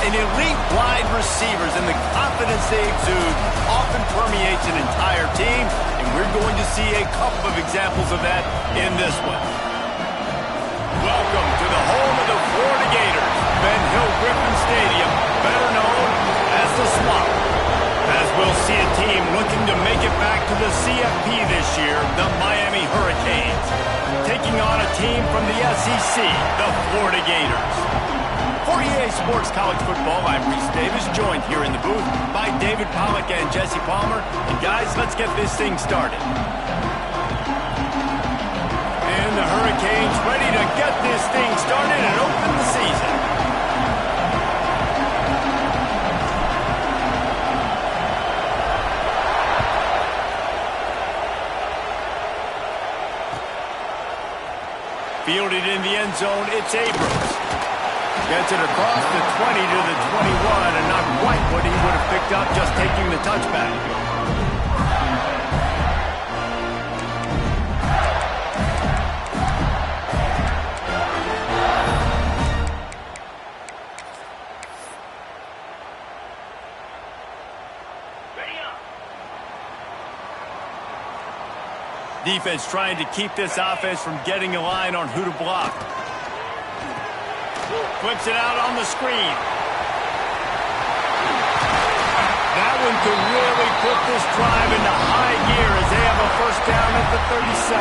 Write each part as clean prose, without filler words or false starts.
and elite wide receivers, and the confidence they exude often permeates an entire team, and we're going to see a couple of examples of that in this one. Welcome to the home of the Florida Gators, Ben Hill Griffin Stadium, better known as the Swamp. As we'll see a team looking to make it back to the CFP this year, the Miami Hurricanes, taking on a team from the SEC, the Florida Gators. For EA Sports College Football, I'm Reese Davis, joined here in the booth by David Pollack and Jesse Palmer. And guys, let's get this thing started. And the Hurricanes ready to get this thing started and open the season. Fielded in the end zone, it's Abrams. Gets it across the 20 to the 21, and not quite what he would have picked up just taking the touchback. Defense trying to keep this offense from getting a line on who to block. Flips it out on the screen. That one could really put this drive into high gear as they have a first down at the 37.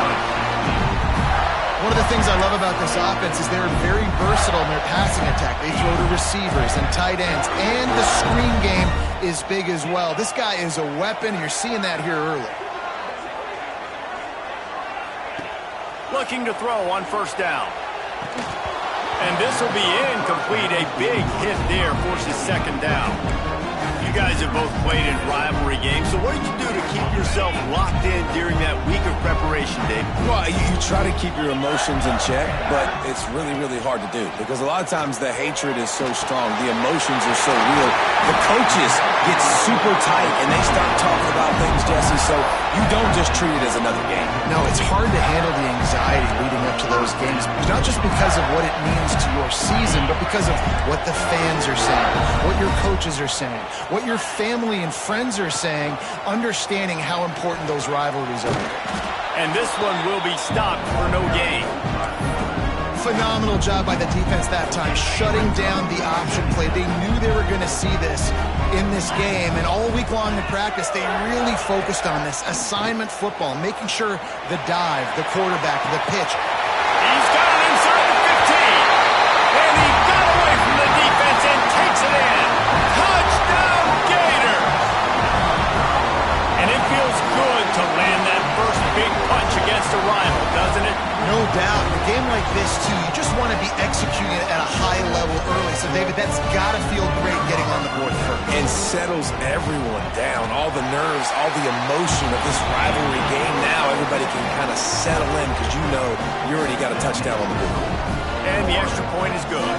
One of the things I love about this offense is they're very versatile in their passing attack. They throw to receivers and tight ends, and the screen game is big as well. This guy is a weapon. You're seeing that here early. Looking to throw on first down. And this will be incomplete. A big hit there forces second down. You guys have both played in rivalry games, so what did you do to keep yourself locked in during that week of preparation, Dave? Well, you try to keep your emotions in check, but it's really, really hard to do because a lot of times the hatred is so strong, the emotions are so real. The coaches get super tight and they start talking about things, Jesse, so you don't just treat it as another game. No, it's hard to handle the anxiety leading up to those games, not just because of what it means to your season, but because of what the fans are saying, what your coaches are saying, what your family and friends are saying, understanding how important those rivalries are. And this one will be stopped for no gain. Phenomenal job by the defense that time, shutting down the option play. They knew they were going to see this in this game, and all week long in practice, they really focused on this assignment football, making sure the dive, the quarterback, the pitch. He's got it inside the 15, and he got away from the defense and takes it in. Touchdown, Gator! And it feels good to land that first big punch against a rival, doesn't it? No doubt. In a game like this, too, you just want to be executing it at a high level early. So, David, that's got to feel great getting on the board first. And settles everyone down. All the nerves, all the emotion of this rivalry game. Now everybody can kind of settle in because you know you already got a touchdown on the board. And the extra point is good.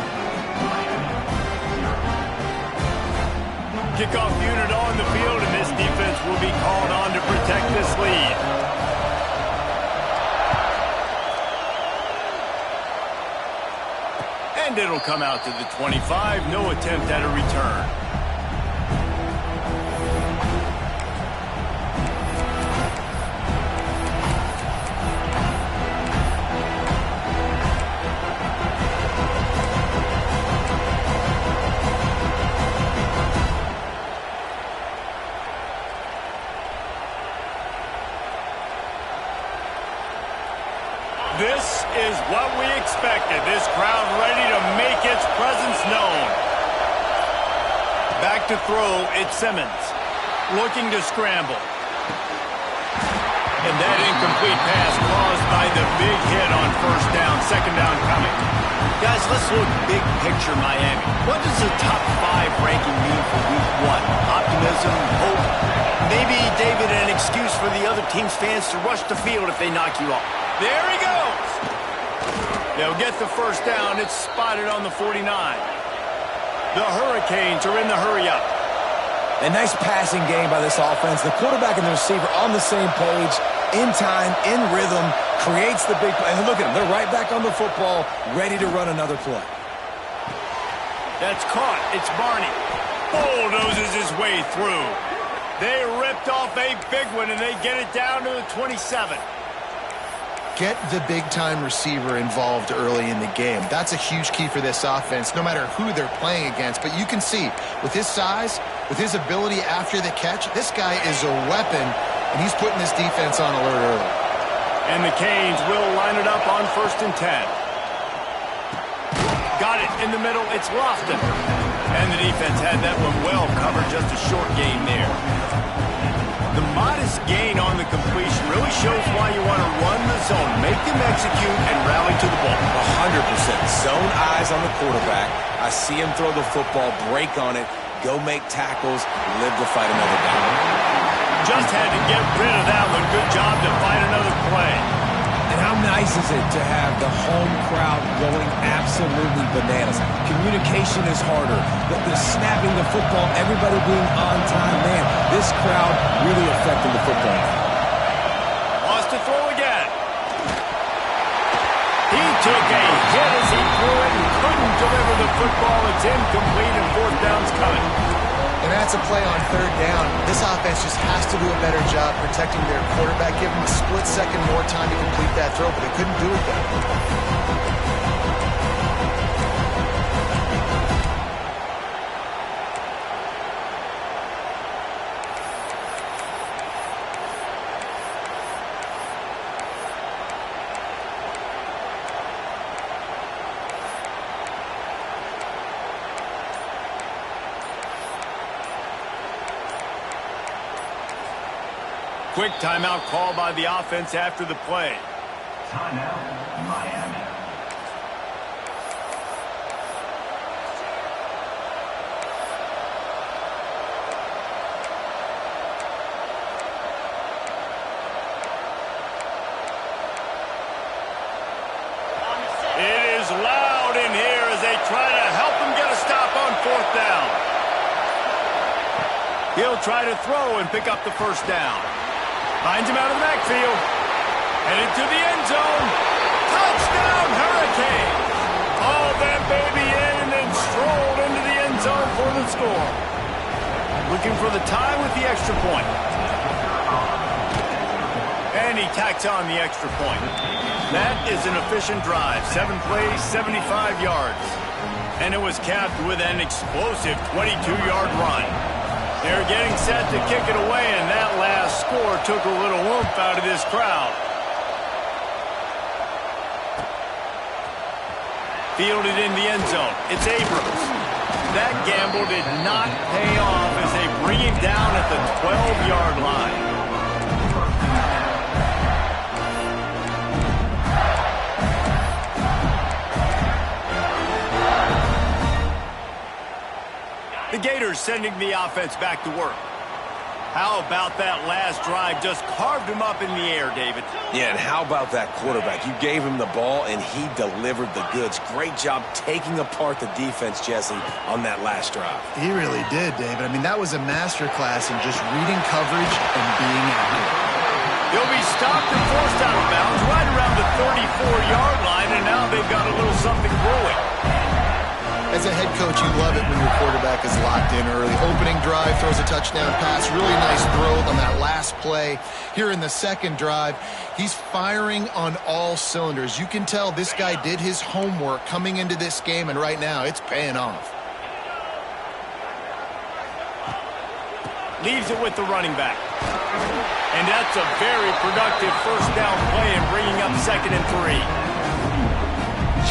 Kickoff unit on the field, and this defense will be called on to protect this lead. And it'll come out to the 25. No attempt at a return. This is what we expected. This crowd ready to make its presence known. Back to throw, it's Simmons. Looking to scramble. And that incomplete pass caused by the big hit on first down. Second down coming. Guys, let's look big picture Miami. What does the top 5 ranking mean for week 1? Optimism, hope, maybe, David, an excuse for the other team's fans to rush the field if they knock you off. There he goes. They'll get the first down. It's spotted on the 49. The Hurricanes are in the hurry-up. A nice passing game by this offense. The quarterback and the receiver on the same page, in time, in rhythm, creates the big play. And look at them. They're right back on the football, ready to run another play. That's caught. It's Barney. Bulldozes his way through. They ripped off a big one, and they get it down to the 27. Get the big-time receiver involved early in the game. That's a huge key for this offense, no matter who they're playing against. But you can see, with his size, with his ability after the catch, this guy is a weapon, and he's putting this defense on alert early. And the Canes will line it up on 1st and 10. Got it in the middle. It's Lofton. And the defense had that one well covered. Just a short gain there. The modest gain on the completion really shows why you want to run the zone, make them execute, and rally to the ball. 100%. Zone eyes on the quarterback. I see him throw the football, break on it, go make tackles, live to fight another down. Just had to get rid of that one. Good job to fight another play. And how nice is it to have the home crowd going absolutely bananas? Communication is harder. The snapping the football, everybody being on time. Man, this crowd really affecting the football. Wants to throw again. He took a hit as he threw it and couldn't deliver the football. It's incomplete and 4th down's coming. And that's a play on 3rd down. This offense just has to do a better job protecting their quarterback. Give him a split second more time to complete that throw, but they couldn't do it though. Quick timeout call by the offense after the play. Timeout, Miami. It is loud in here as they try to help him get a stop on 4th down. He'll try to throw and pick up the 1st down. Finds him out of the backfield. Headed to the end zone. Touchdown, Hurricanes. All that baby in and then strolled into the end zone for the score. Looking for the tie with the extra point. And he tacks on the extra point. That is an efficient drive. 7 plays, 75 yards. And it was capped with an explosive 22-yard run. They're getting set to kick it away, and that last score took a little oomph out of this crowd. Fielded in the end zone. It's Abrams. That gamble did not pay off as they bring him down at the 12-yard line. The Gators sending the offense back to work. How about that last drive? Just carved him up in the air, David. Yeah, and how about that quarterback? You gave him the ball, and he delivered the goods. Great job taking apart the defense, Jesse, on that last drive. He really did, David. I mean, that was a masterclass in just reading coverage and being accurate. He'll be stopped and forced out of bounds right around the 34-yard line, and now they've got a little something brewing. As a head coach, you love it when your quarterback is locked in early. Opening drive, throws a touchdown pass. Really nice throw on that last play. Here in the second drive, he's firing on all cylinders. You can tell this guy did his homework coming into this game, and right now it's paying off. Leaves it with the running back. And that's a very productive 1st down play and bringing up 2nd and 3.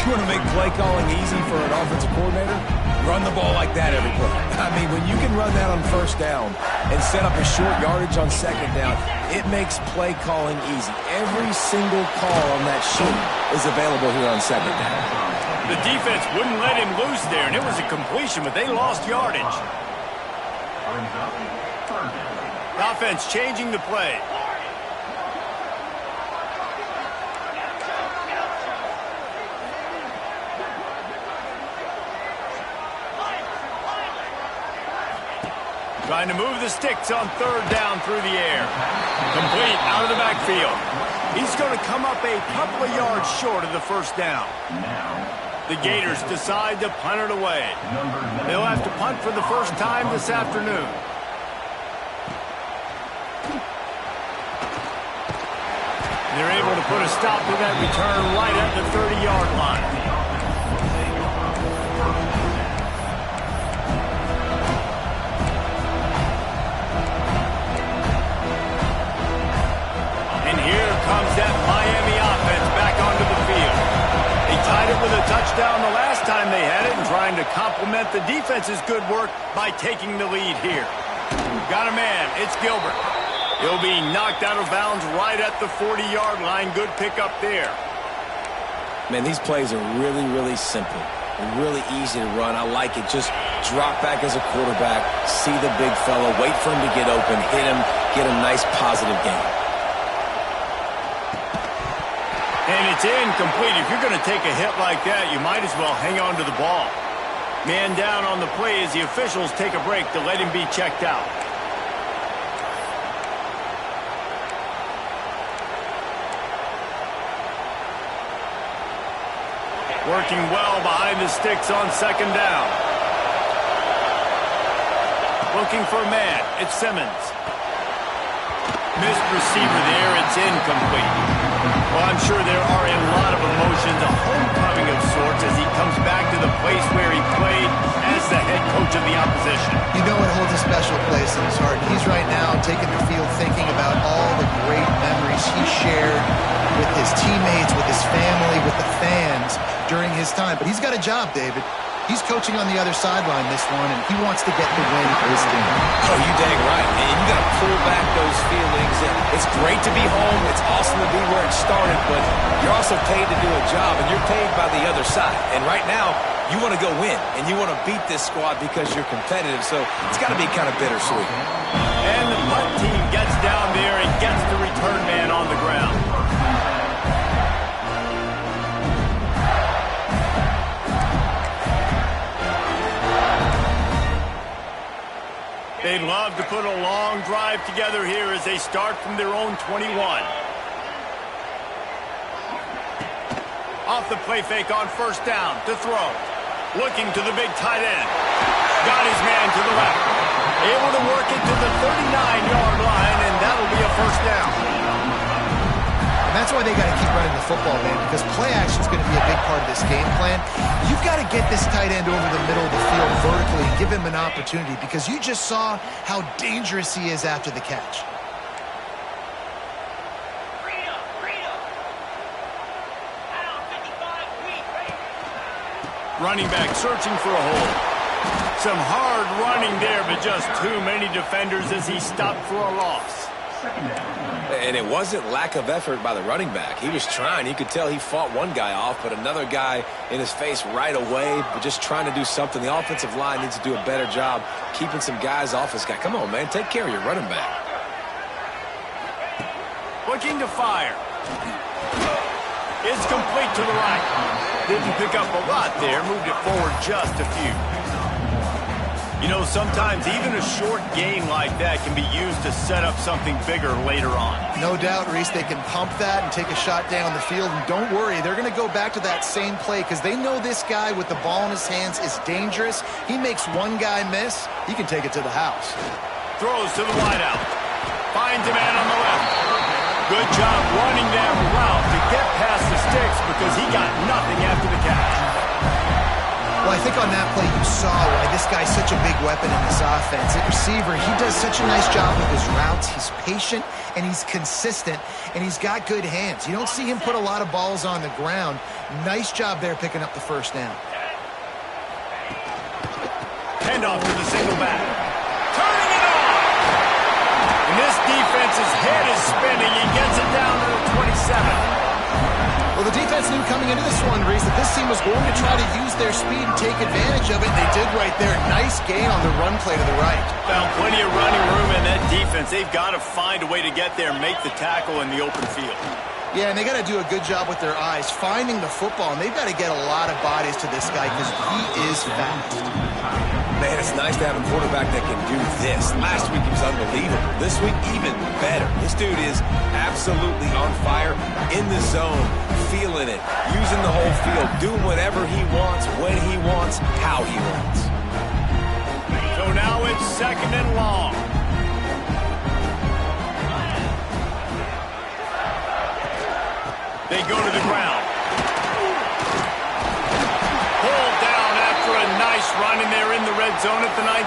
You want to make play calling easy for an offensive coordinator? Run the ball like that every play. I mean, when you can run that on 1st down and set up a short yardage on 2nd down, it makes play calling easy. Every single call on that sheet is available here on 2nd down. The defense wouldn't let him loose there, and it was a completion, but they lost yardage. Offense changing the play. Trying to move the sticks on 3rd down through the air. Complete out of the backfield. He's going to come up a couple of yards short of the 1st down. The Gators decide to punt it away. They'll have to punt for the first time this afternoon. They're able to put a stop to that return right at the 30-yard line. And here comes that Miami offense back onto the field. They tied it with a touchdown the last time they had it and trying to complement the defense's good work by taking the lead here. Got a man. It's Gilbert. He'll be knocked out of bounds right at the 40-yard line. Good pickup there. Man, these plays are really, really simple. Really easy to run. I like it. Just drop back as a quarterback, see the big fella, wait for him to get open, hit him, get a nice positive gain. And it's incomplete. If you're going to take a hit like that, you might as well hang on to the ball. Man down on the play as the officials take a break to let him be checked out. Working well behind the sticks on second down. Looking for a man. It's Simmons. Missed receiver there. It's incomplete. Well, I'm sure there are a lot of emotions, a homecoming of sorts as he comes back to the place where he played as the head coach of the opposition. You know it holds a special place in his heart. He's right now taking the field thinking about all the great memories he shared with his teammates, with his family, with the fans during his time. But he's got a job, David. He's coaching on the other sideline this one, and he wants to get the win for his team. Oh, you dang right. And you got to pull back those feelings. It's great to be home. It's awesome to be where it started, but you're also paid to do a job, and you're paid by the other side. And right now, you want to go win, and you want to beat this squad because you're competitive, so it's got to be kind of bittersweet. And the punt team gets down there and gets the return man on the ground. They'd love to put a long drive together here as they start from their own 21. Off the play fake on first down to throw. Looking to the big tight end. Got his man to the left. Able to work it to the 39-yard line, and that'll be a first down. And that's why they got to keep running the football, man, because play action is going to be a big part of this game plan. You've got to get this tight end over the middle of the field vertically and give him an opportunity because you just saw how dangerous he is after the catch. Running back searching for a hole. Some hard running there, but just too many defenders as he stopped for a loss. And it wasn't lack of effort by the running back. He was trying. You could tell he fought one guy off, but another guy in his face right away, but just trying to do something. The offensive line needs to do a better job keeping some guys off his guy. Come on, man. Take care of your running back. Looking to fire. It's complete to the right. Didn't pick up a lot there. Moved it forward just a few. You know, sometimes even a short gain like that can be used to set up something bigger later on. No doubt, Reese, they can pump that and take a shot down the field. And don't worry, they're going to go back to that same play because they know this guy with the ball in his hands is dangerous. He makes one guy miss, he can take it to the house. Throws to the wideout. Finds a man on the left. Good job running that route to get past the sticks because he got nothing after the catch. Well, I think on that play you saw why this guy's such a big weapon in this offense. At receiver, he does such a nice job with his routes. He's patient, and he's consistent, and he's got good hands. You don't see him put a lot of balls on the ground. Nice job there picking up the first down. Handoff to the single back. Turning it on! And this defense's head is spinning. He gets it down to the 27. Well, the defense knew coming into this one, Reese, that this team was going to try to use their speed and take advantage of it. They did right there. Nice gain on the run play to the right. Found plenty of running room in that defense. They've got to find a way to get there and make the tackle in the open field. Yeah, and they got to do a good job with their eyes, finding the football, and they've got to get a lot of bodies to this guy because he is fast. Man, it's nice to have a quarterback that can do this. Last week he was unbelievable. This week, even better. This dude is absolutely on fire, in the zone, feeling it, using the whole field, doing whatever he wants, when he wants, how he wants. So now it's 2nd and long. They go to the ground. Pulled down after a nice run, and they're in the red zone at the 19.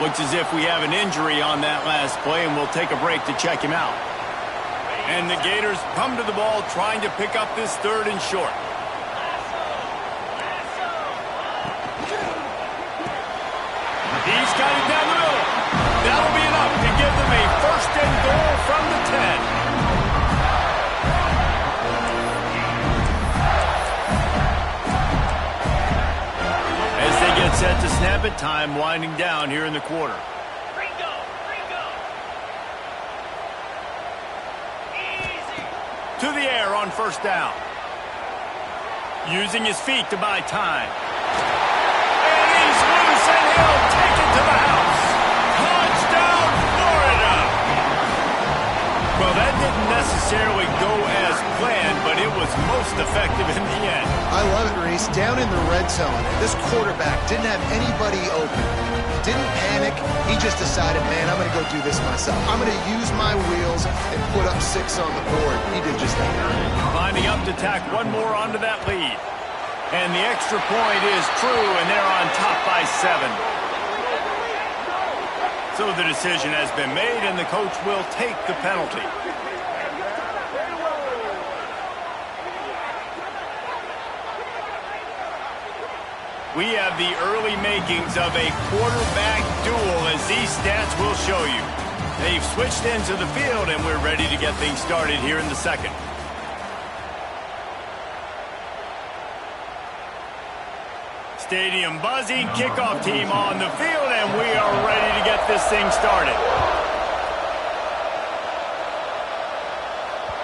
Looks as if we have an injury on that last play, and we'll take a break to check him out. And the Gators come to the ball trying to pick up this 3rd and short. He's got it down the middle. That'll be enough to give them a 1st and goal from the 10. Set to snap it, time winding down here in the quarter. To the air on 1st down. Using his feet to buy time. And he's loose, and he'll take it to the house. Touchdown, Florida! Well, that didn't necessarily go as planned, but it was most effective in the end. I love it, Reese. Down in the red zone, this quarterback didn't have anybody open. Didn't panic. He just decided, man, I'm going to go do this myself. I'm going to use my wheels and put up 6 on the board. He did just that. Lining up to tack one more onto that lead. And the extra point is true, and they're on top by 7. So the decision has been made, and the coach will take the penalty. We have the early makings of a quarterback duel, as these stats will show you. They've switched into the field, and we're ready to get things started here in the 2nd. Stadium buzzing, kickoff team on the field, and we are ready to get this thing started.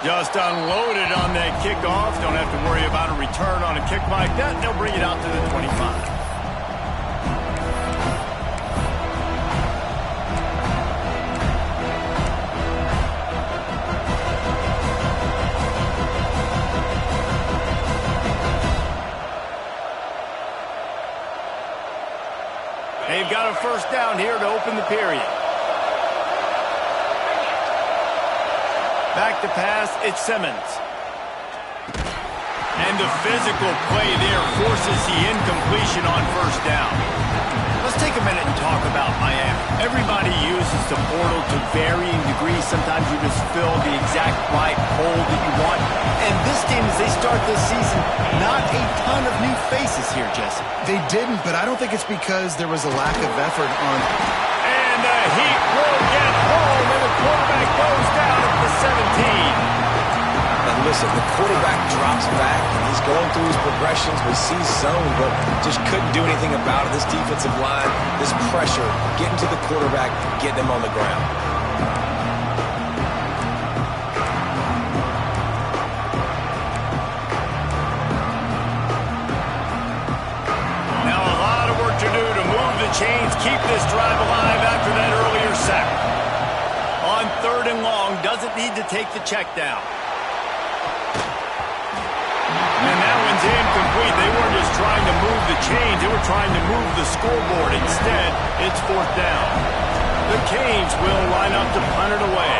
Just unloaded on that kickoff. Don't have to worry about a return on a kick like that. They'll bring it out to the 25. They've got a 1st down here to open the period. Back to pass, it's Simmons. And the physical play there forces the incompletion on 1st down. Let's take a minute and talk about Miami. Everybody uses the portal to varying degrees. Sometimes you just fill the exact right hole that you want. And this team, as they start this season, not a ton of new faces here, Jesse. They didn't, but I don't think it's because there was a lack of effort on. And the Heat will get home, and the quarterback goes down at the 17. And listen, the quarterback drops back, and he's going through his progressions. We see zone, but just couldn't do anything about it. This defensive line, this pressure, getting to the quarterback, getting him on the ground. Now a lot of work to do to move the chains, keep this drive alive after that earlier sack. On 3rd and long, doesn't need to take the check down. And that one's incomplete. They weren't just trying to move the chains. They were trying to move the scoreboard. Instead, it's 4th down. The Canes will line up to punt it away.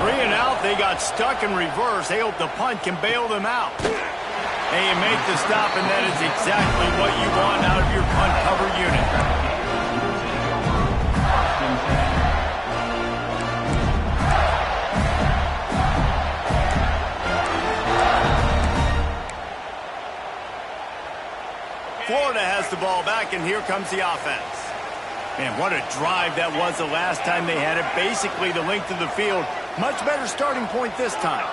3 and out. They got stuck in reverse. They hope the punt can bail them out. And you make the stop, and that is exactly what you want out of your punt cover unit. Florida has the ball back, and here comes the offense. Man, what a drive that was the last time they had it. Basically the length of the field. Much better starting point this time.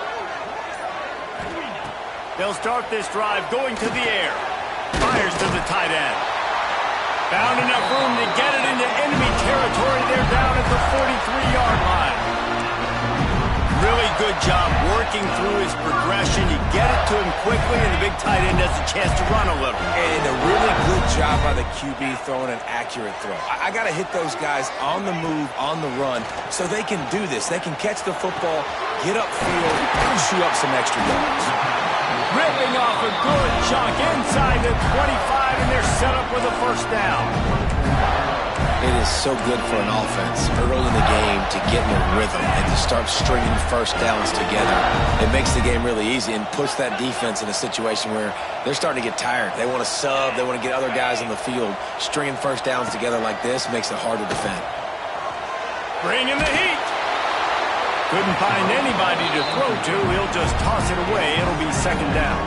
They'll start this drive going to the air. Fires to the tight end. Found enough room to get it into enemy territory. They're down at the 43-yard line. Really good job working through his progression. You get it to him quickly, and the big tight end has a chance to run a little. And a really good job by the QB throwing an accurate throw. I got to hit those guys on the move, on the run, so they can do this. They can catch the football, get upfield, and chew up some extra yards. Ripping off a good chunk inside the 25, and they're set up with a first down. It is so good for an offense early in the game to get in a rhythm and to start stringing first downs together. It makes the game really easy and puts that defense in a situation where they're starting to get tired. They want to sub. They want to get other guys on the field. Stringing first downs together like this makes it hard to defend. Bringing the heat. Couldn't find anybody to throw to. He'll just toss it away. It'll be second down.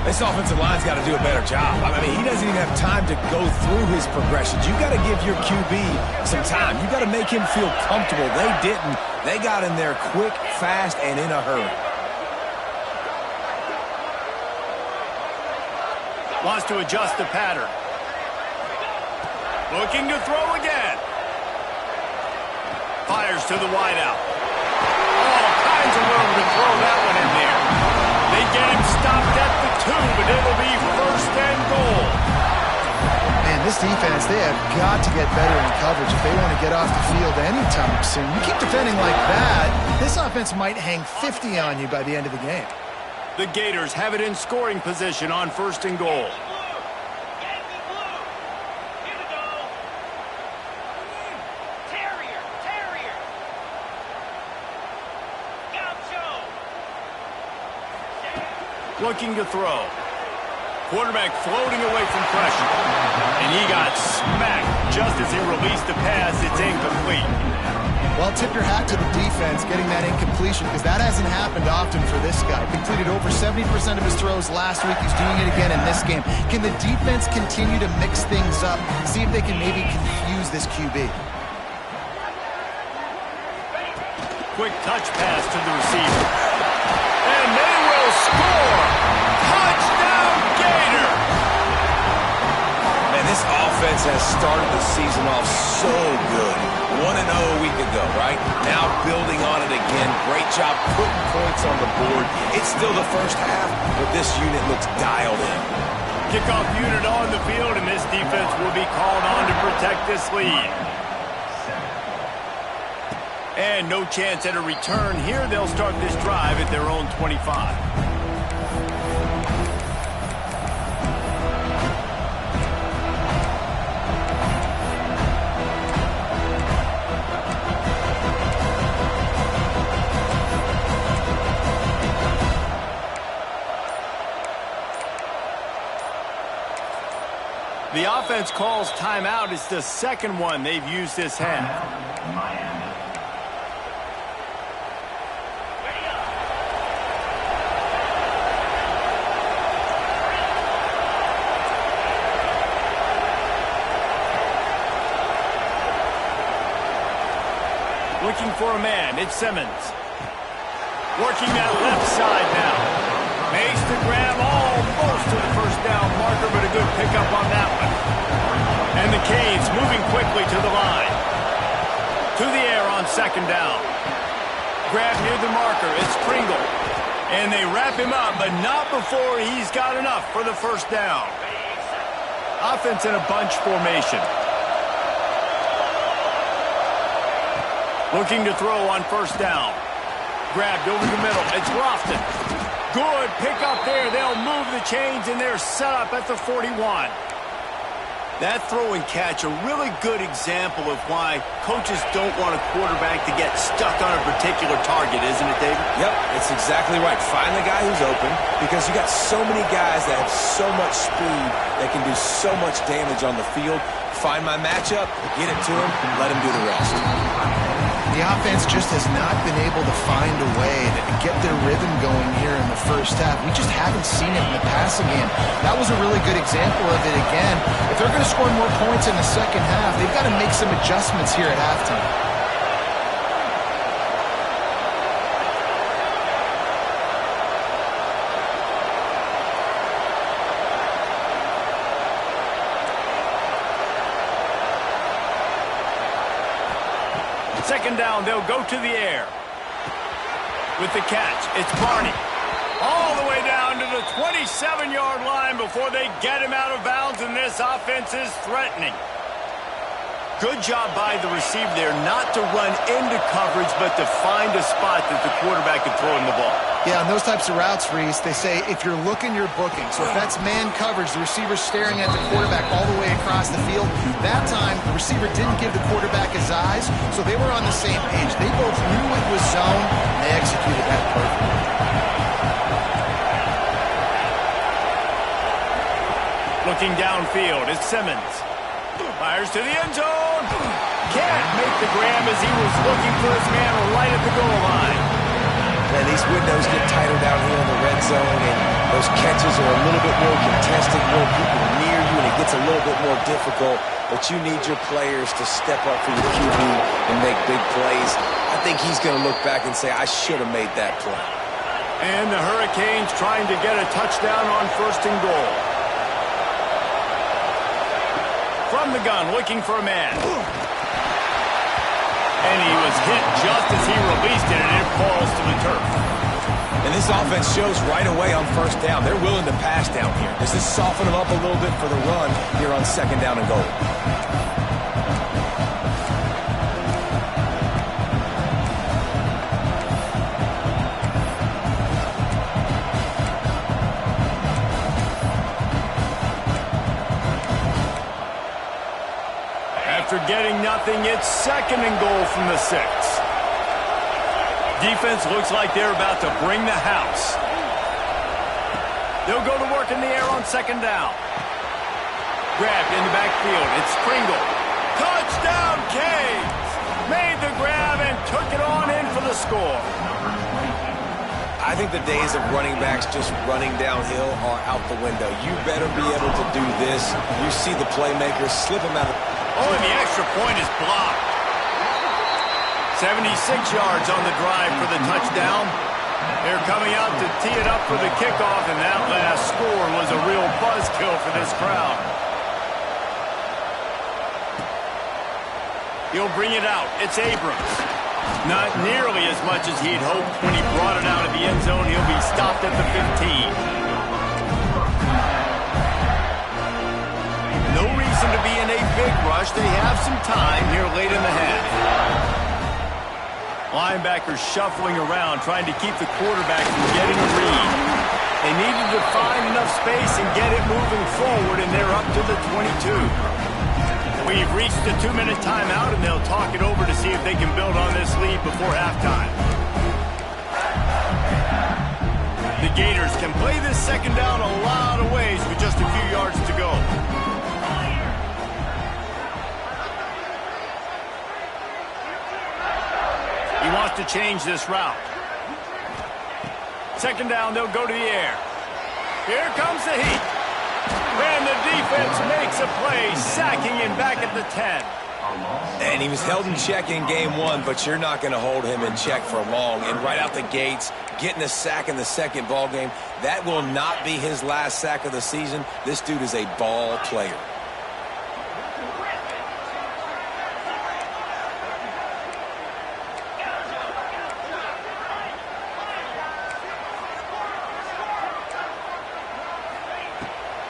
This offensive line's got to do a better job. I mean, he doesn't even have time to go through his progressions. You got to give your QB some time. You got to make him feel comfortable. They didn't. They got in there quick, fast, and in a hurry. Wants to adjust the pattern. Looking to throw again. Fires to the wideout. All kinds of room to throw that one in there. They get him stopped at the 2, but it'll be first and goal. Man, this defense, they have got to get better in coverage if they want to get off the field anytime soon. You keep defending like that, this offense might hang 50 on you by the end of the game. The Gators have it in scoring position on first and goal. Looking to throw. Quarterback floating away from pressure. And he got smacked just as he released the pass. It's incomplete. Well, tip your hat to the defense getting that incompletion because that hasn't happened often for this guy. Completed over 70% of his throws last week. He's doing it again in this game. Can the defense continue to mix things up? See if they can maybe confuse this QB. Quick touch pass to the receiver. And they will score! Touchdown, Gator! Man, this offense has started the season off so good. 1-0 a week ago, right? Now building on it again. Great job putting points on the board. It's still the first half, but this unit looks dialed in. Kickoff unit on the field, and this defense will be called on to protect this lead. And no chance at a return here. They'll start this drive at their own 25. The offense calls timeout. It's the second one they've used this half. Miami. Looking for a man. It's Simmons. Working that left side now. Makes the grab almost to the first down marker, but a good pickup on that one. And the Canes moving quickly to the line. To the air on second down. Grab near the marker. It's Pringle. And they wrap him up, but not before he's got enough for the first down. Offense in a bunch formation. Looking to throw on first down. Grabbed over the middle. It's Lofton. Good pickup there. They'll move the chains, and they're set up at the 41. That throw and catch, a really good example of why coaches don't want a quarterback to get stuck on a particular target, isn't it, David? Yep, it's exactly right. Find the guy who's open because you got so many guys that have so much speed that can do so much damage on the field. Find my matchup, get it to him, let him do the rest. The offense just has not been able to find a way to get their rhythm going here in the first half. We just haven't seen it in the passing game. That was a really good example of it again. If they're going to score more points in the second half, they've got to make some adjustments here at halftime. Second down, they'll go to the air. With the catch, it's Barney. All the way down to the 27-yard line before they get him out of bounds, and this offense is threatening. Good job by the receiver there not to run into coverage, but to find a spot that the quarterback can throw him the ball. Yeah, on those types of routes, Reese, they say if you're looking, you're booking. So if that's man coverage, the receiver's staring at the quarterback all the way across the field. That time, the receiver didn't give the quarterback his eyes, so they were on the same page. They both knew it was zone, and they executed that perfectly. Looking downfield, it's Simmons. Fires to the end zone. Can't make the grab as he was looking for his man right at the goal line. Man, these windows get tighter down here in the red zone, and those catches are a little bit more contested, more people near you, and it gets a little bit more difficult. But you need your players to step up for your QB and make big plays. I think he's going to look back and say, I should have made that play. And the Hurricanes trying to get a touchdown on 1st and goal. From the gun, looking for a man. And he was hit just as he released it, and it falls to the turf. And this offense shows right away on 1st down. They're willing to pass down here. Does this soften them up a little bit for the run here on 2nd down and goal? After getting nothing, it's 2nd and goal from the 6. Defense looks like they're about to bring the house. They'll go to work in the air on 2nd down. Grabbed in the backfield. It's Pringle. Touchdown, Canes! Made the grab and took it on in for the score. I think the days of running backs just running downhill are out the window. You better be able to do this. You see the playmakers slip them out of... Oh, and the extra point is blocked. 76 yards on the drive for the touchdown. They're coming out to tee it up for the kickoff, and that last score was a real buzzkill for this crowd. He'll bring it out. It's Abrams. Not nearly as much as he'd hoped when he brought it out of the end zone. He'll be stopped at the 15. No reason to be in a big rush. They have some time here late in the half. Linebackers shuffling around, trying to keep the quarterback from getting a read. They needed to find enough space and get it moving forward, and they're up to the 22. We've reached the 2-minute timeout, and they'll talk it over to see if they can build on this lead before halftime. The Gators can play this 2nd down a lot of ways with just a few yards to go. He wants to change this route. 2nd down, they'll go to the air. Here comes the heat. And the defense makes a play, sacking him back at the 10. And he was held in check in game 1, but you're not going to hold him in check for long. And right out the gates, getting a sack in the 2nd ball game, that will not be his last sack of the season. This dude is a ball player.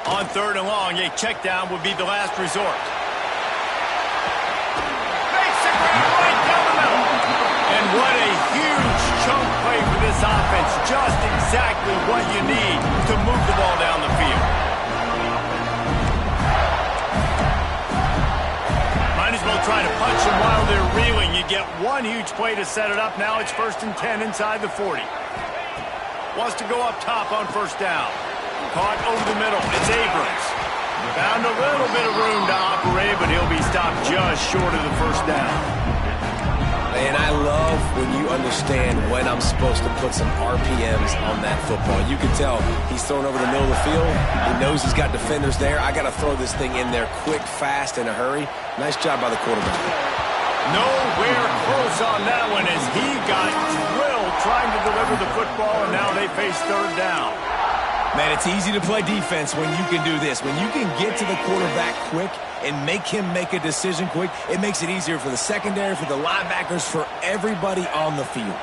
On 3rd and long, a check down would be the last resort. Makes the grab right down the middle. And what a huge chunk play for this offense. Just exactly what you need to move the ball down the field. Might as well try to punch them while they're reeling. You get one huge play to set it up. Now it's 1st and 10 inside the 40. Wants to go up top on 1st down. Caught over the middle. It's Abrams. Found a little bit of room to operate, but he'll be stopped just short of the 1st down. Man, I love when you understand when I'm supposed to put some RPMs on that football. You can tell he's throwing over the middle of the field. He knows he's got defenders there. I got to throw this thing in there quick, fast, in a hurry. Nice job by the quarterback. Nowhere close on that one as he got drilled trying to deliver the football, and now they face 3rd down. Man, it's easy to play defense when you can do this. When you can get to the quarterback quick and make him make a decision quick, it makes it easier for the secondary, for the linebackers, for everybody on the field.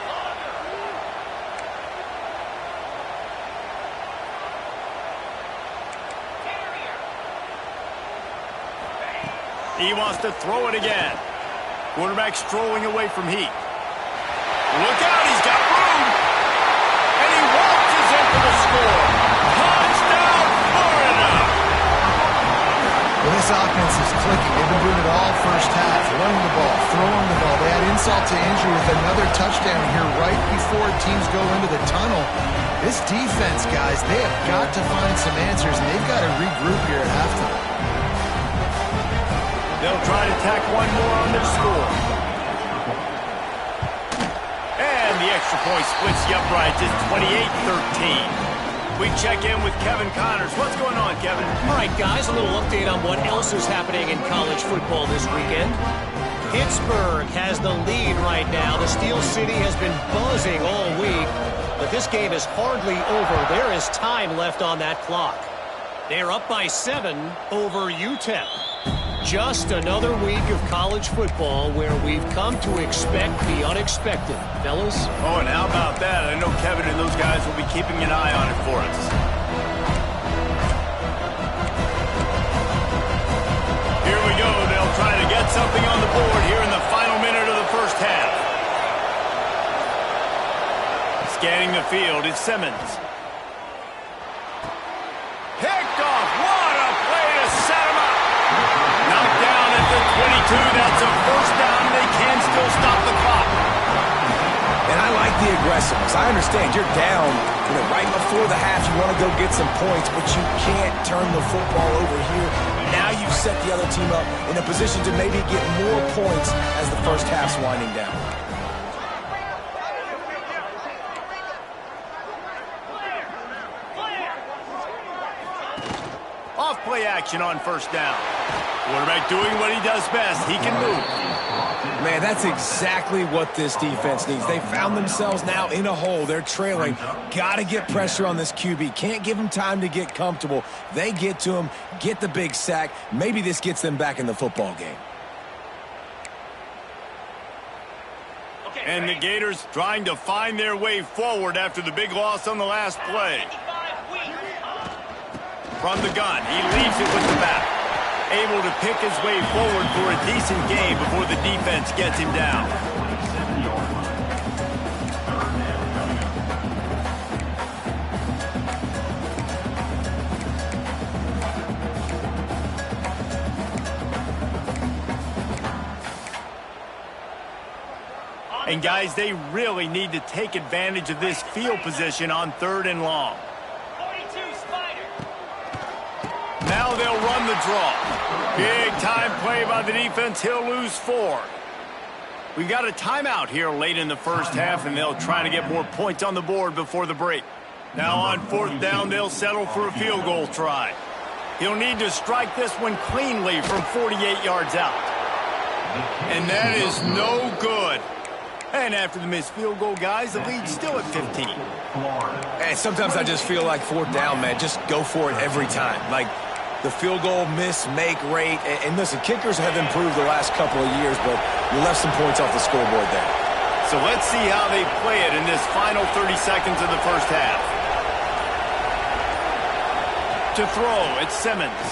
He wants to throw it again. Quarterback strolling away from heat. Look out, he's got room. And he waltzes in for the score. Touchdown, Florida. Well, this offense is clicking. They've been doing it all first half. Running the ball, throwing the ball. They add insult to injury with another touchdown here right before teams go into the tunnel. This defense, guys, they have got to find some answers, and they've got to regroup here at halftime. They'll try to tack one more on their score. And the extra point splits the uprights at 28-13. We check in with Kevin Connors. What's going on, Kevin? All right, guys, a little update on what else is happening in college football this weekend. Pittsburgh has the lead right now. The Steel City has been buzzing all week, but this game is hardly over. There is time left on that clock. They're up by 7 over UTEP. Just another week of college football where we've come to expect the unexpected. Fellas? Oh, and how about that? I know Kevin and those guys will be keeping an eye on it for us. Here we go. They'll try to get something on the board here in the final minute of the first half. Scanning the field is Simmons. Picked off. What a play to set him up. Knocked down at the 22. That's a first down. They can still stop the clock. And I like the aggressiveness. I understand you're down, right before the half. You want to go get some points, but you can't turn the football over here. Now you've set the other team up in a position to maybe get more points as the first half's winding down. Off play action on first down. Quarterback doing what he does best. He can move. Man, that's exactly what this defense needs. They found themselves now in a hole. They're trailing. Got to get pressure on this QB. Can't give him time to get comfortable. They get to him, get the big sack. Maybe this gets them back in the football game. And the Gators trying to find their way forward after the big loss on the last play. From the gun, he leaves it with the back. Able to pick his way forward for a decent gain before the defense gets him down. And guys, they really need to take advantage of this field position on 3rd and long. Now they'll run the draw. Big time play by the defense. He'll lose 4. We got a timeout here late in the first half, and they'll try to get more points on the board before the break. Now on 4th down, they'll settle for a field goal try. He'll need to strike this one cleanly from 48 yards out. And that is no good. And after the missed field goal, guys, the lead's still at 15. And sometimes I just feel like 4th down, man, just go for it every time. Like, the field goal miss-make rate. And listen, kickers have improved the last couple of years, but you left some points off the scoreboard there. So let's see how they play it in this final 30 seconds of the first half. To throw, it's Simmons.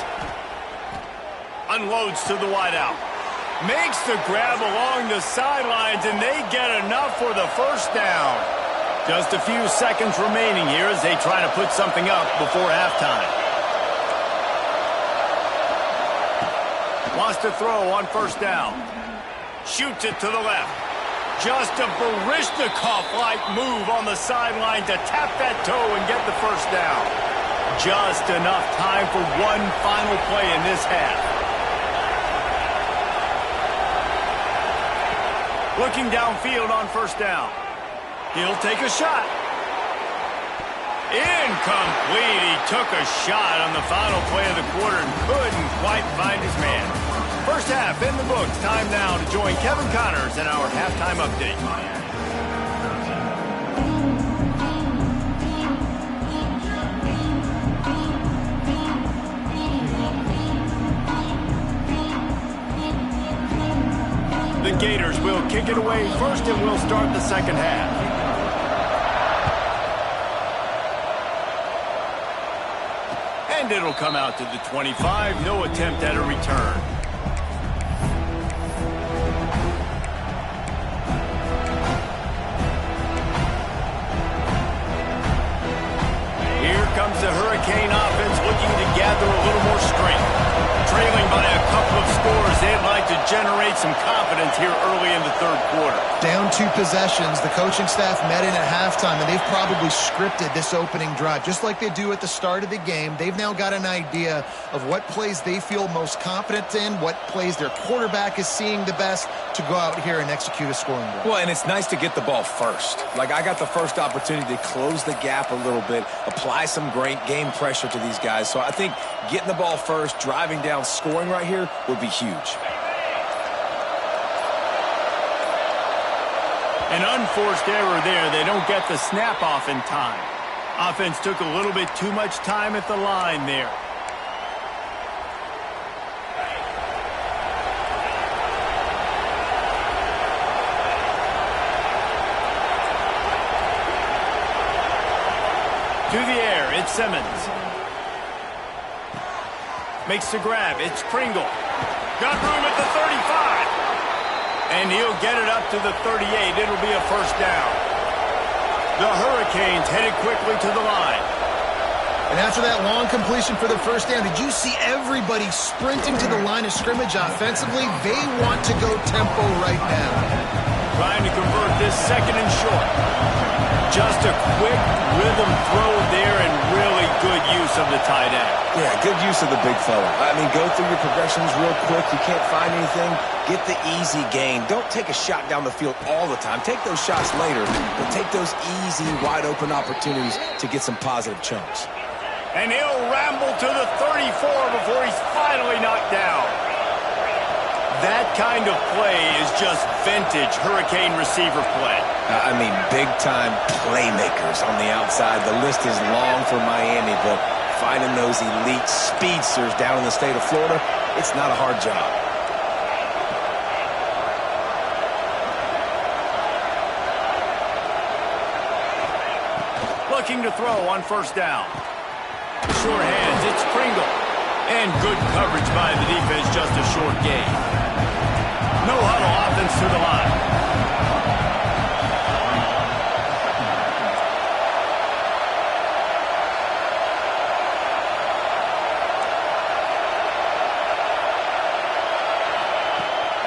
Unloads to the wideout. Makes the grab along the sidelines, and they get enough for the first down. Just a few seconds remaining here as they try to put something up before halftime. Wants to throw on 1st down. Shoots it to the left. Just a Baryshnikov-like move on the sideline to tap that toe and get the first down. Just enough time for one final play in this half. Looking downfield on 1st down. He'll take a shot. Incomplete. He took a shot on the final play of the quarter and couldn't quite find his man. First half in the books. Time now to join Kevin Connors in our halftime update. The Gators will kick it away first, and we'll start the second half. And it'll come out to the 25. No attempt at a return. like to generate some confidence here early in the third quarter. Down 2 possessions, the coaching staff met in at halftime, and they've probably scripted this opening drive. Just like they do at the start of the game, they've now got an idea of what plays they feel most confident in, what plays their quarterback is seeing the best to go out here and execute a scoring drive. Well, and it's nice to get the ball first. Like, I got the first opportunity to close the gap a little bit, apply some great game pressure to these guys. So I think getting the ball first, driving down, scoring right here would be huge. An unforced error there. They don't get the snap off in time. Offense took a little bit too much time at the line there. To the air, it's Simmons. Makes the grab, it's Pringle. Got room at the 35. And he'll get it up to the 38. It'll be a first down. The Hurricanes headed quickly to the line. And after that long completion for the first down, did you see everybody sprinting to the line of scrimmage offensively? They want to go tempo right now. Trying to convert this second and short. Just a quick rhythm throw there and really good use of the tight end. Yeah, good use of the big fella. I mean, go through your progressions real quick. You can't find anything. Get the easy gain. Don't take a shot down the field all the time. Take those shots later, but take those easy, wide-open opportunities to get some positive chunks. And he'll ramble to the 34 before he's finally knocked down. That kind of play is just vintage Hurricane receiver play. I mean, big-time playmakers on the outside. The list is long for Miami, but finding those elite speedsters down in the state of Florida, it's not a hard job. Looking to throw on first down. Sure hands, it's Pringle. And good coverage by the defense, just a short gain. No huddle offense to the line.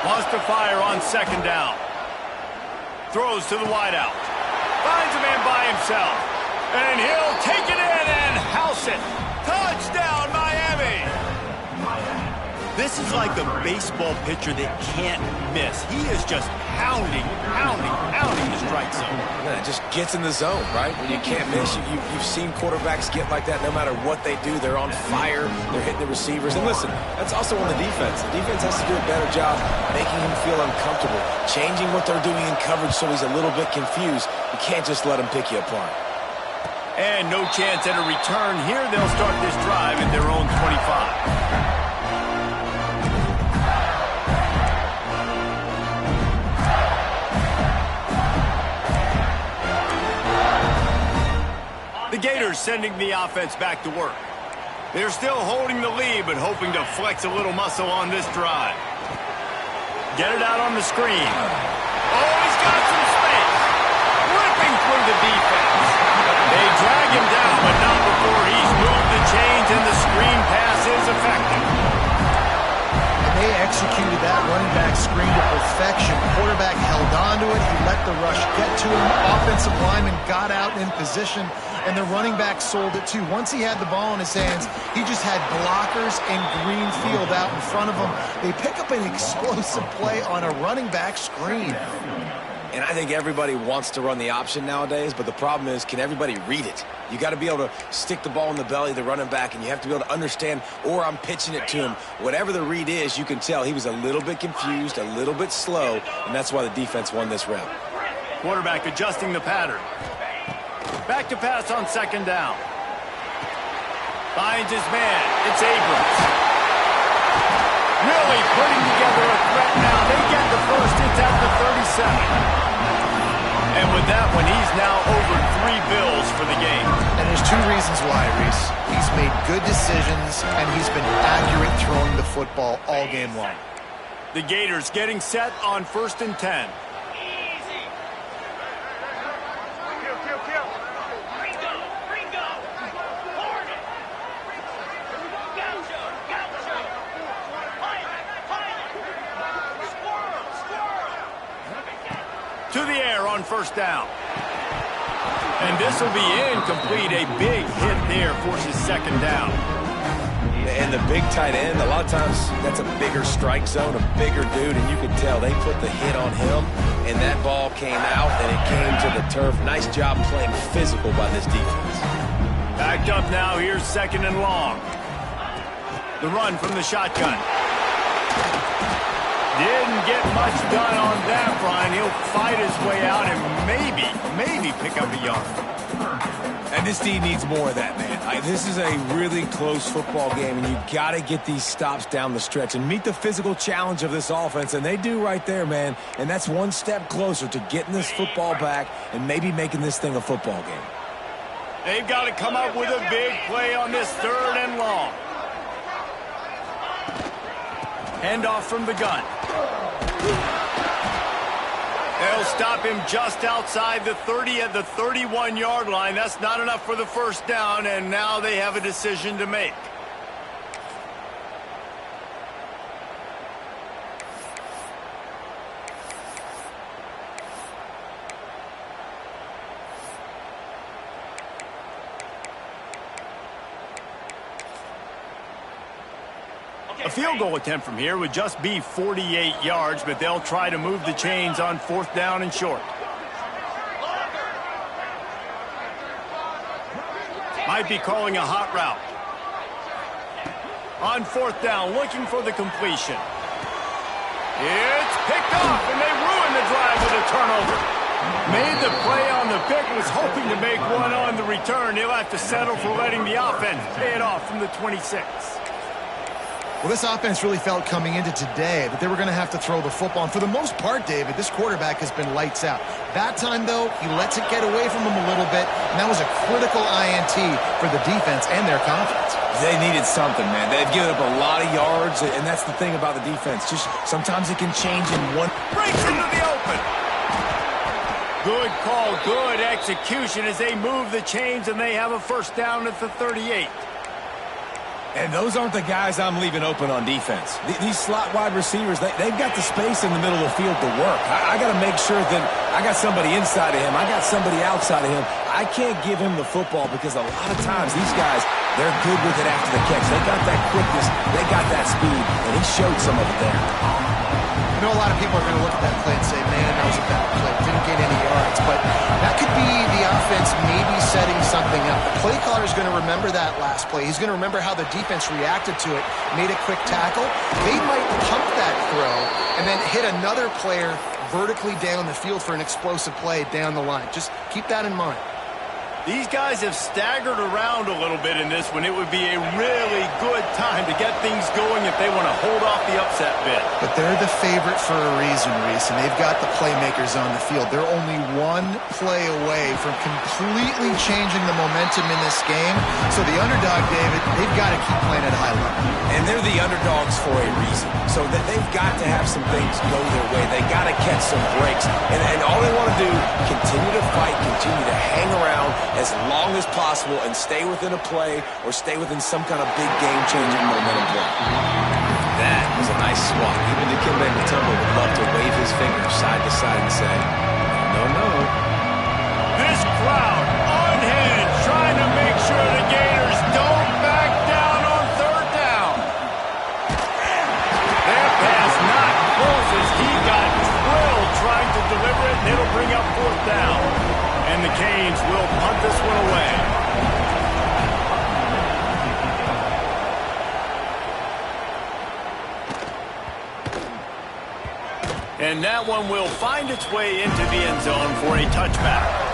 Wants to fire on second down. Throws to the wideout. Finds a man by himself. And he'll take it in and house it. Touchdown, Miami! This is like a baseball pitcher that can't miss. He is just pounding the strike zone. Man, it just gets in the zone, right? When you can't miss, you've seen quarterbacks get like that no matter what they do. They're on fire. They're hitting the receivers. And listen, that's also on the defense. The defense has to do a better job making him feel uncomfortable, changing what they're doing in coverage so he's a little bit confused. You can't just let him pick you apart. And no chance at a return here. They'll start this drive at their own 25. The Gators sending the offense back to work. They're still holding the lead, but hoping to flex a little muscle on this drive. Get it out on the screen. Oh, he's got some space. Ripping through the defense. They drag him down, but not before he's moved the chains, and the screen pass is effective. And they executed that running back screen to perfection. Quarterback held on to it. He let the rush get to him. Offensive lineman got out in position, and the running back sold it too. Once he had the ball in his hands, he just had blockers and green field out in front of him. They pick up an explosive play on a running back screen. And I think everybody wants to run the option nowadays, but the problem is, can everybody read it? You got to be able to stick the ball in the belly of the running back, and you have to be able to understand, or I'm pitching it to him. Whatever the read is, you can tell he was a little bit confused, a little bit slow, and that's why the defense won this round. Quarterback adjusting the pattern. Back to pass on second down. Finds his man. It's Abrams. Really putting together a threat now. They get the first. It's at the 37. And with that one, he's now over 3 bills for the game. And there's 2 reasons why, Reese. He's made good decisions, and he's been accurate throwing the football all game long. The Gators getting set on 1st and 10. to the air on first down. And this will be incomplete. A big hit there forces second down. And the big tight end, a lot of times that's a bigger strike zone, a bigger dude, and you could tell they put the hit on him, and that ball came out, and it came to the turf. Nice job playing physical by this defense. Backed up now, here's second and long. The run from the shotgun. Didn't get much done on that run. He'll fight his way out and maybe pick up a yard. And this team needs more of that, man. This is a really close football game, and you got to get these stops down the stretch and meet the physical challenge of this offense, and they do right there, man. And that's one step closer to getting this football back and maybe making this thing a football game. They've got to come up with a big play on this third and long. Handoff from the gun. They'll stop him just outside the 30 at the 31-yard line. That's not enough for the first down, and now they have a decision to make. A field goal attempt from here would just be 48 yards, but they'll try to move the chains on fourth down and short. Might be calling a hot route. On fourth down, looking for the completion. It's picked off, and they ruin the drive with a turnover. Made the play on the pick, was hoping to make one on the return. He'll have to settle for letting the offense pay it off from the 26. Well, this offense really felt coming into today that they were going to have to throw the football. And for the most part, David, this quarterback has been lights out. That time, though, he lets it get away from him a little bit, and that was a critical INT for the defense and their confidence. They needed something, man. They've given up a lot of yards, and that's the thing about the defense. Just sometimes it can change in one. Breaks into the open. Good call, good execution as they move the chains, and they have a first down at the 38. And those aren't the guys I'm leaving open on defense. These slot wide receivers, they've got the space in the middle of the field to work. I got to make sure that I got somebody inside of him. I got somebody outside of him. I can't give him the football because a lot of times these guys, they're good with it after the catch. They got that quickness. They got that speed, and he showed some of it there. I know a lot of people are going to look at that play and say, man, that was a bad play. Didn't gain any yards. But that could be the offense maybe setting something up. The play caller is going to remember that last play. He's going to remember how the defense reacted to it, made a quick tackle. They might pump that throw and then hit another player vertically down the field for an explosive play down the line. Just keep that in mind. These guys have staggered around a little bit in this one. It would be a really good time to get things going if they want to hold off the upset bid. But they're the favorite for a reason, Reese, and they've got the playmakers on the field. They're only one play away from completely changing the momentum in this game. So the underdog, David, they've got to keep playing at a high level. And they're the underdogs for a reason. So that they've got to have some things go their way. They got to catch some breaks. And all they want to do, continue to fight, continue to hang around as long as possible and stay within a play or stay within some kind of big game-changing momentum play. That was a nice swat. Even Dikembe Mutombo would love to wave his fingers side to side and say, no, no. This crowd unhinged, trying to make sure the Gators don't back down on third down. That pass not close as he got drilled trying to deliver it, and it'll bring up fourth down. And the Canes will punt this one away. And that one will find its way into the end zone for a touchback.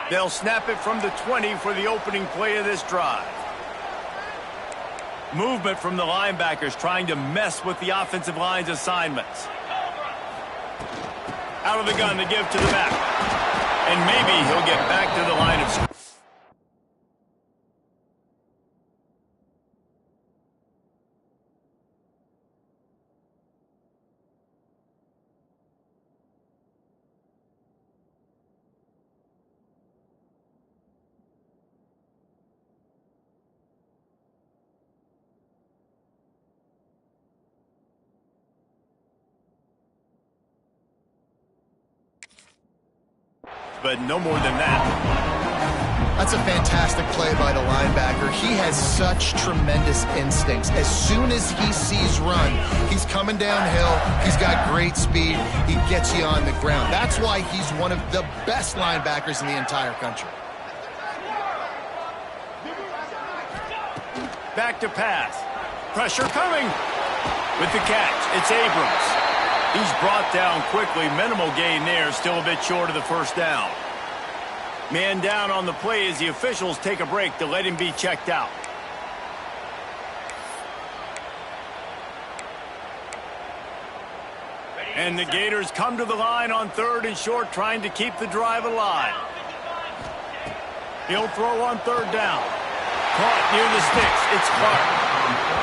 They'll snap it from the 20 for the opening play of this drive. Movement from the linebackers trying to mess with the offensive line's assignments. Out of the gun to give to the back. And maybe he'll get back to the line of scrimmage. but no more than that. That's a fantastic play by the linebacker. He has such tremendous instincts. As soon as he sees run, he's coming downhill. He's got great speed. He gets you on the ground. That's why he's one of the best linebackers in the entire country. Back to pass. Pressure coming. With the catch, it's Abrams. He's brought down quickly. Minimal gain there. Still a bit short of the first down. Man down on the play as the officials take a break to let him be checked out. And the Gators come to the line on 3rd and short, trying to keep the drive alive. He'll throw on 3rd down. Caught near the sticks. It's Clark.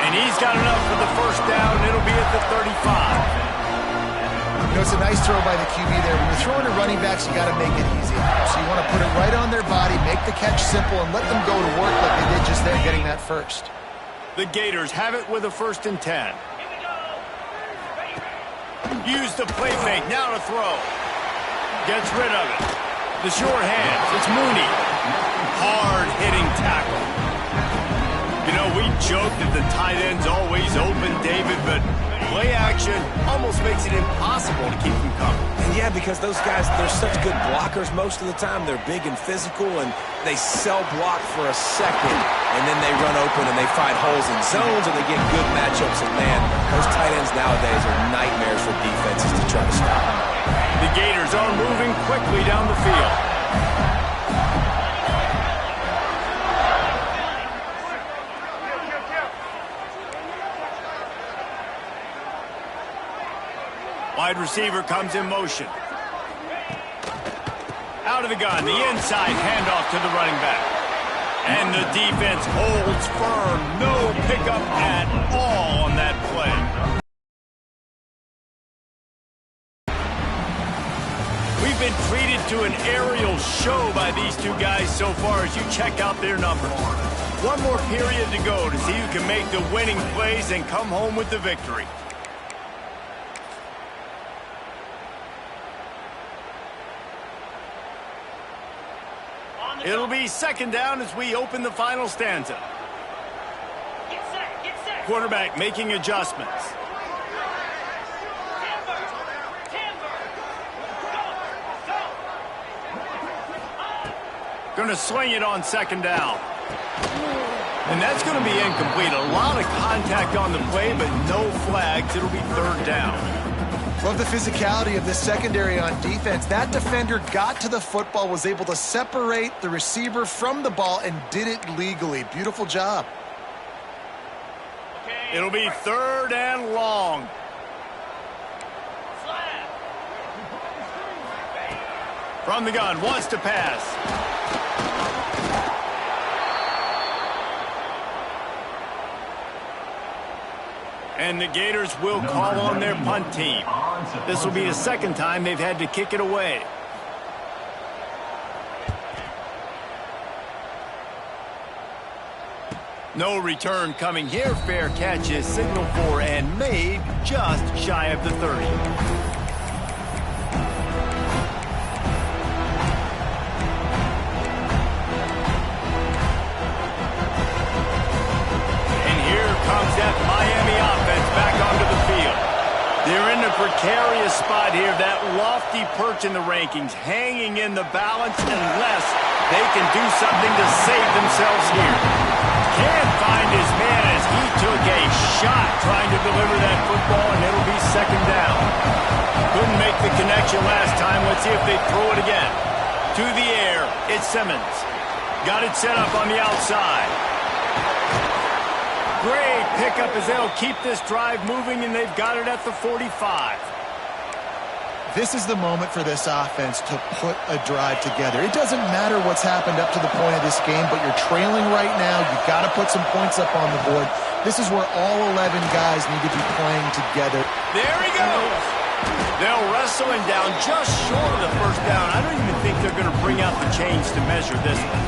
And he's got enough for the first down. It'll be at the 35. You know, it's a nice throw by the QB there. When you're throwing to running backs, you got to make it easy. So you want to put it right on their body, make the catch simple, and let them go to work like they did just there, getting that first. The Gators have it with a 1st and 10. Use the play fake, now to throw. Gets rid of it. The short hands, it's Mooney. Hard-hitting tackle. You know, we joke that the tight end's always open, David, but play action almost makes it impossible to keep them coming. And yeah, because those guys, they're such good blockers most of the time. They're big and physical, and they sell block for a second, and then they run open and they find holes in zones, and they get good matchups. And man, those tight ends nowadays are nightmares for defenses to try to stop. The Gators are moving quickly down the field. Wide receiver comes in motion. Out of the gun, the inside handoff to the running back. And the defense holds firm. No pickup at all on that play. We've been treated to an aerial show by these two guys so far as you check out their numbers. One more period to go to see who can make the winning plays and come home with the victory. It'll be 2nd down as we open the final stanza. Get set. Quarterback making adjustments. Going to sling it on 2nd down. And that's going to be incomplete. A lot of contact on the play, but no flags. It'll be 3rd down. Love the physicality of this secondary on defense. That defender got to the football, was able to separate the receiver from the ball, and did it legally. Beautiful job. It'll be 3rd and long. From the gun, wants to pass. And the Gators will call on their punt team. This will be the 2nd time they've had to kick it away. No return coming here. Fair catch is signaled for and made just shy of the 30. That Miami offense back onto the field. They're in a precarious spot here. That lofty perch in the rankings, hanging in the balance unless they can do something to save themselves here. Can't find his man as he took a shot trying to deliver that football, and it'll be 2nd down. Couldn't make the connection last time. Let's see if they throw it again. To the air, it's Simmons. Got it set up on the outside. Great pickup as they'll keep this drive moving, and they've got it at the 45. This is the moment for this offense to put a drive together. It doesn't matter what's happened up to the point of this game, but you're trailing right now. You've got to put some points up on the board. This is where all 11 guys need to be playing together. There he goes. They'll wrestle him down just short of the 1st down. I don't even think they're going to bring out the chains to measure this one.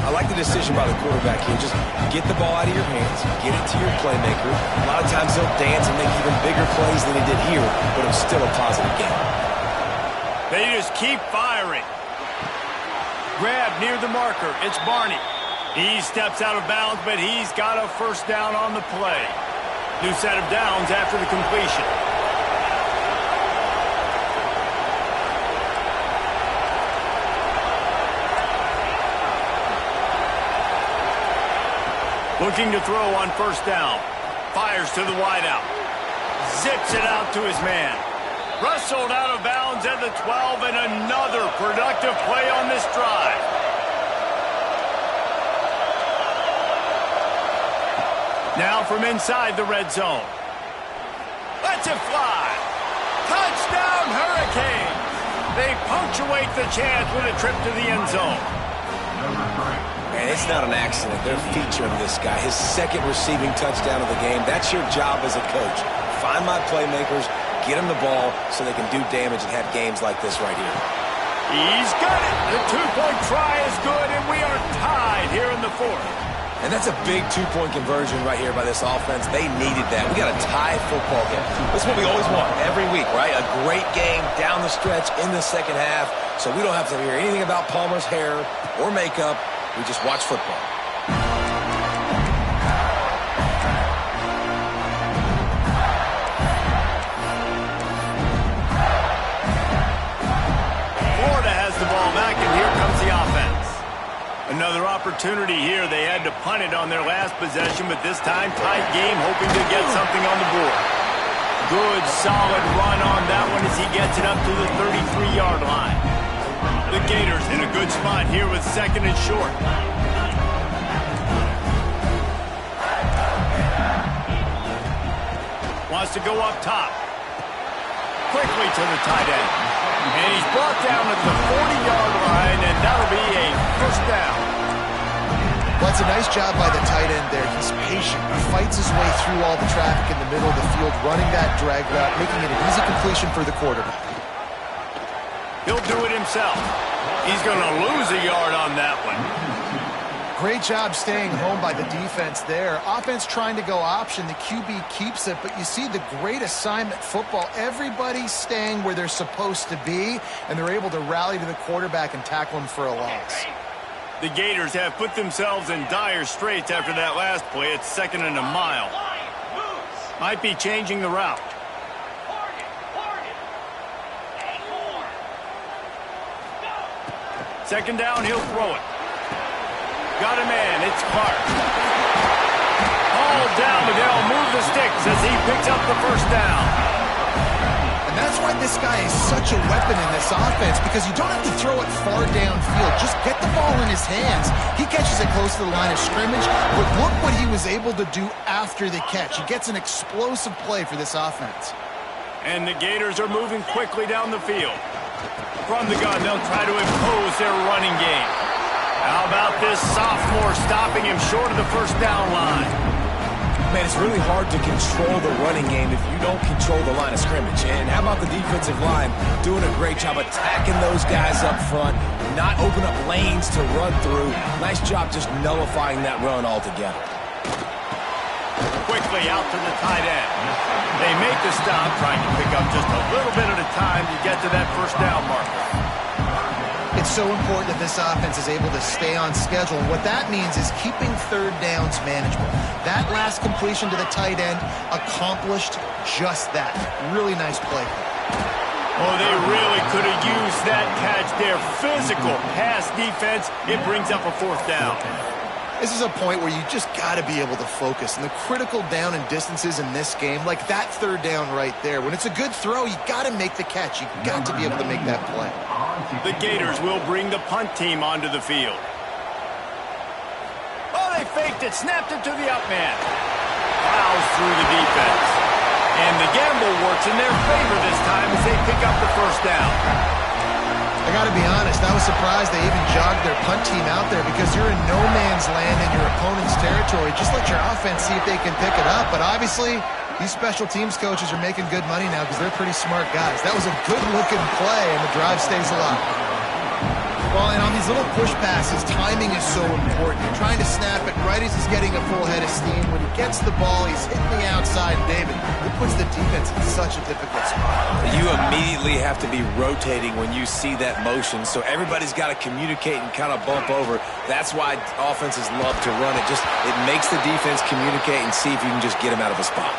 I like the decision by the quarterback here. Just get the ball out of your hands, get it to your playmaker. A lot of times he'll dance and make even bigger plays than he did here, but it was still a positive game. They just keep firing. Grab near the marker. It's Barney. He steps out of bounds, but he's got a first down on the play. New set of downs after the completion. Looking to throw on first down. Fires to the wideout. Zips it out to his man. Wrestled out of bounds at the 12, and another productive play on this drive. Now from inside the red zone. Lets it fly. Touchdown, Hurricanes. They punctuate the chance with a trip to the end zone. Man, it's not an accident. They're featuring this guy. His second receiving touchdown of the game. That's your job as a coach. Find my playmakers, get them the ball so they can do damage and have games like this right here. He's got it. The two-point try is good, and we are tied here in the fourth. And that's a big two-point conversion right here by this offense. They needed that. We got a tie football game. This is what we always want every week, right? A great game down the stretch in the second half, so we don't have to hear anything about Palmer's hair or makeup. We just watch football. Florida has the ball back, and here comes the offense. Another opportunity here. They had to punt it on their last possession, but this time tight game, hoping to get something on the board. Good, solid run on that one as he gets it up to the 33-yard line. The Gators in a good spot here with second and short. Wants to go up top. Quickly to the tight end. And he's brought down at the 40-yard line, and that'll be a first down. Well, it's a nice job by the tight end there. He's patient. He fights his way through all the traffic in the middle of the field, running that drag route, making it an easy completion for the quarterback. He'll do it himself. He's going to lose a yard on that one. Great job staying home by the defense there. Offense trying to go option. The QB keeps it, but you see the great assignment football. Everybody's staying where they're supposed to be, and they're able to rally to the quarterback and tackle him for a loss. The Gators have put themselves in dire straits after that last play. It's second and a mile. Might be changing the route. Second down, he'll throw it. Got a man, it's Clark. All down, but they'll move the sticks as he picks up the first down. And that's why this guy is such a weapon in this offense, because you don't have to throw it far downfield. Just get the ball in his hands. He catches it close to the line of scrimmage, but look what he was able to do after the catch. He gets an explosive play for this offense. And the Gators are moving quickly down the field. From the gun, they'll try to impose their running game. How about this sophomore stopping him short of the first down line? Man, it's really hard to control the running game if you don't control the line of scrimmage. And how about the defensive line doing a great job attacking those guys up front, not open up lanes to run through. Nice job just nullifying that run altogether. Quickly out to the tight end. They make the stop, trying to pick up just a little bit at a time to get to that first down marker. It's so important that this offense is able to stay on schedule. And what that means is keeping third downs manageable. That last completion to the tight end accomplished just that. Really nice play. Oh, they really could have used that catch there. Physical pass defense. It brings up a fourth down. This is a point where you just got to be able to focus. And the critical down and distances in this game, like that third down right there, when it's a good throw, you got to make the catch. You got to be able to make that play. The Gators will bring the punt team onto the field. Oh, they faked it, snapped it to the up man. Plows through the defense. And the gamble works in their favor this time as they pick up the first down. I got to be honest, I was surprised they even jogged their punt team out there, because you're in no man's land in your opponent's territory. Just let your offense see if they can pick it up. But obviously, these special teams coaches are making good money now because they're pretty smart guys. That was a good-looking play, and the drive stays alive. Well, and on these little push passes, timing is so important. You're trying to snap it right as he's getting a full head of steam. When he gets the ball, he's hitting the outside. David, it puts the defense in such a difficult spot. You immediately have to be rotating when you see that motion, so everybody's got to communicate and kind of bump over. That's why offenses love to run it. It makes the defense communicate and see if you can just get him out of a spot.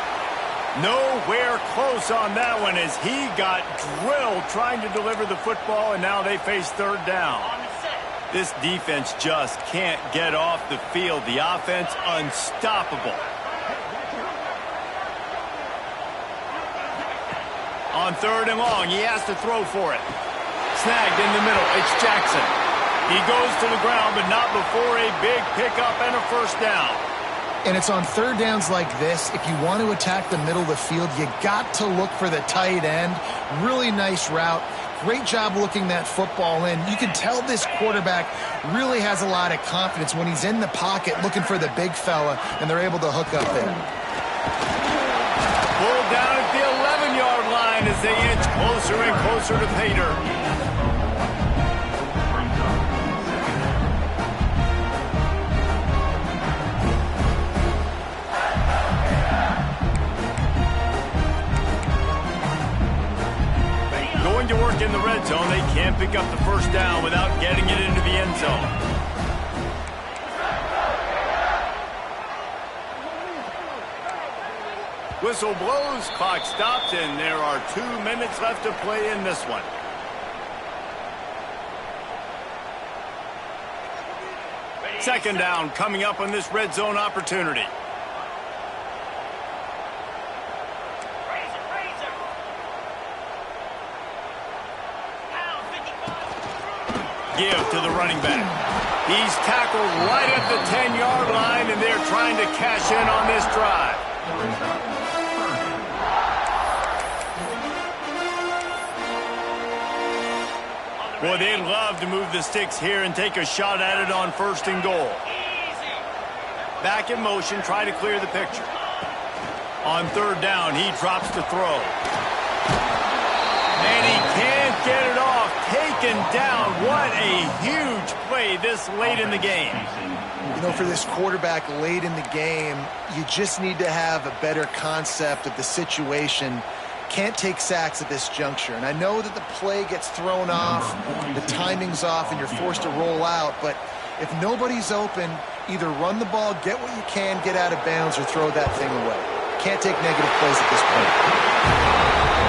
Nowhere close on that one as he got drilled trying to deliver the football, and now they face third down. This defense just can't get off the field. The offense unstoppable. On third and long, he has to throw for it. Snagged in the middle, it's Jackson. He goes to the ground, but not before a big pickup and a first down. And it's on third downs like this, if you want to attack the middle of the field, you got to look for the tight end. Really nice route. Great job looking that football in. You can tell this quarterback really has a lot of confidence when he's in the pocket looking for the big fella, and they're able to hook up there. Pulled down at the 11-yard line as they inch closer and closer to Pater. Going to work in the red zone. They can't pick up the first down without getting it into the end zone. Whistle blows, clock stops, and there are 2 minutes left to play in this one. Second down coming up on this red zone opportunity. Give to the running back. He's tackled right at the 10-yard line, and they're trying to cash in on this drive. Boy, they'd love to move the sticks here and take a shot at it on first and goal. Back in motion, try to clear the picture. On third down, he drops to throw. And he can't get it off. Taken down. What a huge play this late in the game. You know, for this quarterback late in the game, you just need to have a better concept of the situation. Can't take sacks at this juncture. And I know that the play gets thrown off, the timing's off, and you're forced to roll out. But if nobody's open, either run the ball, get what you can, get out of bounds, or throw that thing away. Can't take negative plays at this point.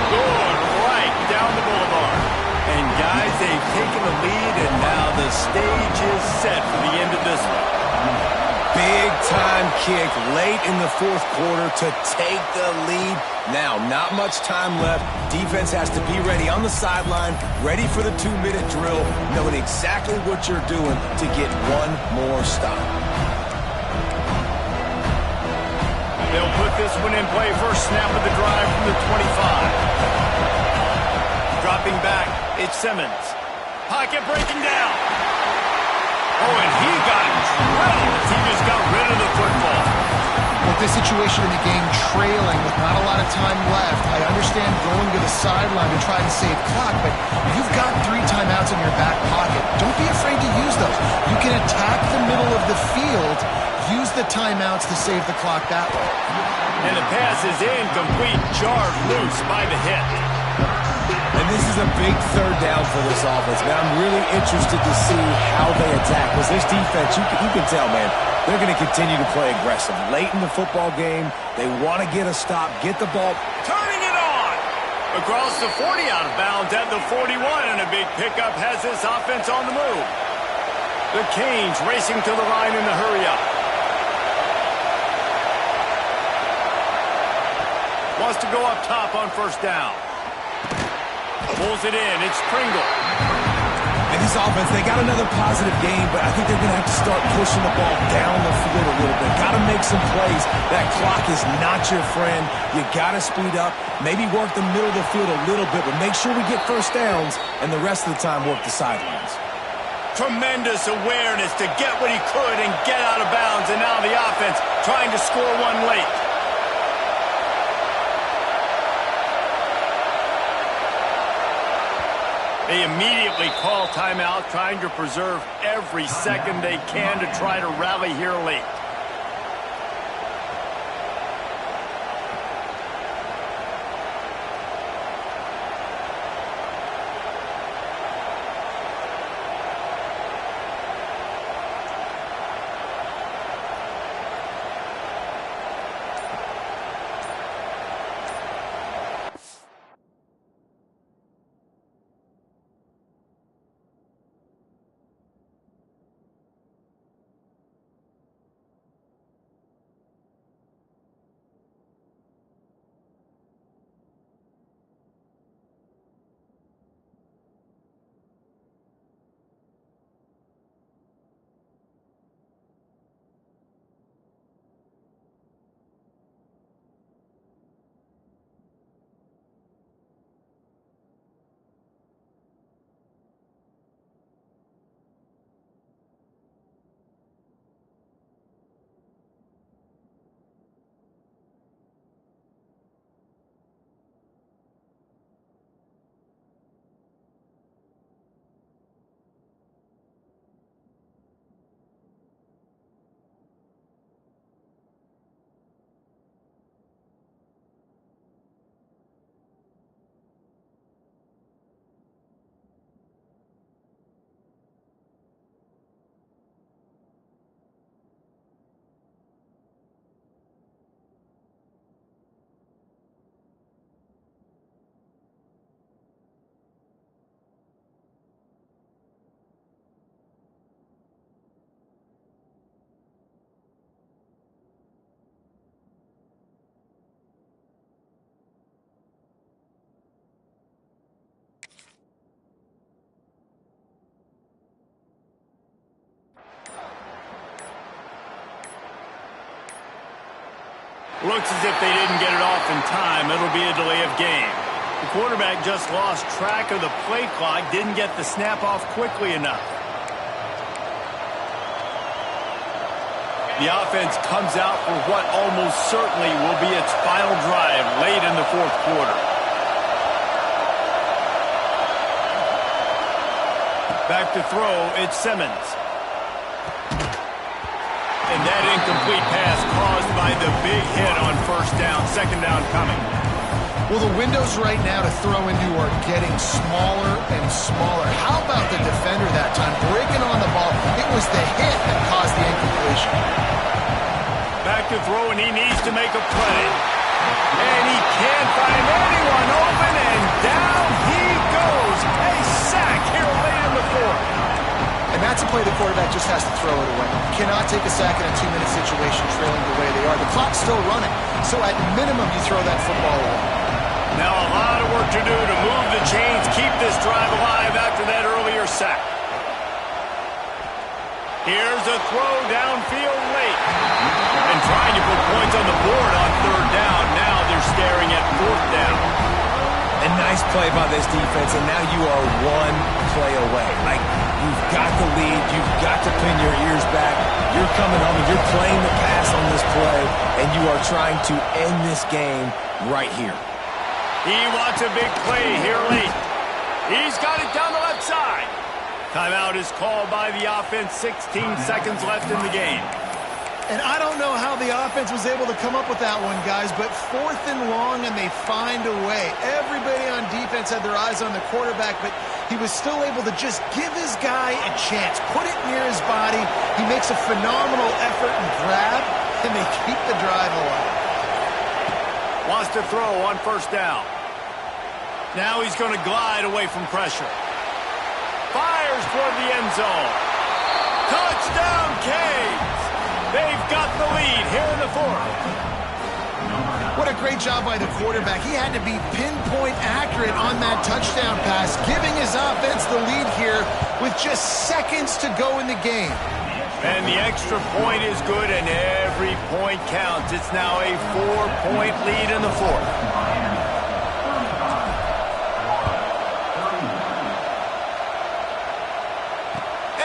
Going right down the boulevard. And guys, they've taken the lead, and now the stage is set for the end of this one. Big time kick late in the fourth quarter to take the lead. Now, not much time left. Defense has to be ready on the sideline, ready for the 2-minute drill, knowing exactly what you're doing to get one more stop. They'll put this one in play. First snap of the drive from the 25. Dropping back, it's Simmons. Pocket breaking down. Oh, and he got drilled as he just got rid of the football. With this situation in the game trailing with not a lot of time left, I understand going to the sideline to try to save clock, but you've got 3 timeouts in your back pocket. Don't be afraid to use those. You can attack the middle of the field, use the timeouts to save the clock that way. And the pass is incomplete, jarred loose by the hit. And this is a big third down for this offense, man. I'm really interested to see how they attack. Because this defense, you can tell, man, they're going to continue to play aggressive. Late in the football game, they want to get a stop, get the ball. Turning it on! Across the 40, out of bounds at the 41, and a big pickup has this offense on the move. The Canes racing to the line in the hurry-up. Wants to go up top on first down. Pulls it in. It's Pringle. And this offense, they got another positive game, but I think they're going to have to start pushing the ball down the field a little bit. Got to make some plays. That clock is not your friend. You got to speed up. Maybe work the middle of the field a little bit, but make sure we get first downs, and the rest of the time work the sidelines. Tremendous awareness to get what he could and get out of bounds, and now the offense trying to score one late. They immediately call timeout, trying to preserve every second they can to try to rally here late. Looks as if they didn't get it off in time. It'll be a delay of game. The quarterback just lost track of the play clock, didn't get the snap off quickly enough. The offense comes out for what almost certainly will be its final drive late in the fourth quarter. Back to throw, it's Simmons. And that incomplete pass caused by the big hit on first down, second down coming. Well, the windows right now to throw into are getting smaller and smaller. How about the defender that time breaking on the ball? It was the hit that caused the incompletion. Back to throw, and he needs to make a play. And he can't find anyone open, and down he goes. A sack here late in the fourth. And that's a play the quarterback just has to throw it away. You cannot take a sack in a 2-minute situation trailing the way they are. The clock's still running, so at minimum you throw that football away. Now a lot of work to do to move the chains, keep this drive alive after that earlier sack. Here's a throw downfield late. And trying to put points on the board on third down. Now they're staring at fourth down. A nice play by this defense, and now you are one play away. Like, you've got the lead, you've got to pin your ears back. You're coming home and you're playing the pass on this play, and you are trying to end this game right here. He wants a big play here late. He's got it down the left side. Timeout is called by the offense. 16 seconds left in the game. And I don't know how the offense was able to come up with that one, guys, but fourth and long, and they find a way. Everybody on defense had their eyes on the quarterback, but he was still able to just give his guy a chance, put it near his body. He makes a phenomenal effort and grab, and they keep the drive alive. Wants to throw on first down. Now he's going to glide away from pressure. Fires toward the end zone. Touchdown, Canes! They've got the lead here in the fourth. What a great job by the quarterback. He had to be pinpoint accurate on that touchdown pass, giving his offense the lead here with just seconds to go in the game. And the extra point is good, and every point counts. It's now a 4-point lead in the fourth.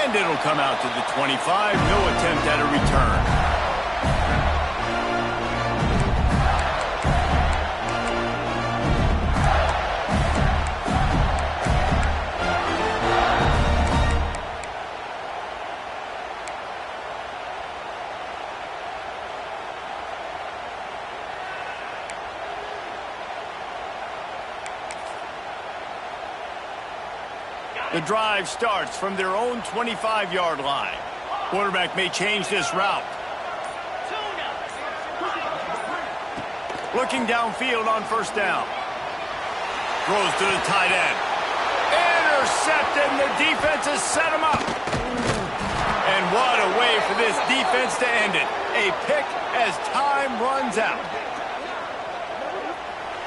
And it'll come out to the 25. No attempt at a return. The drive starts from their own 25-yard line. Quarterback may change this route. Looking downfield on first down. Throws to the tight end. Intercepted, and the defense has set him up. And what a way for this defense to end it. A pick as time runs out.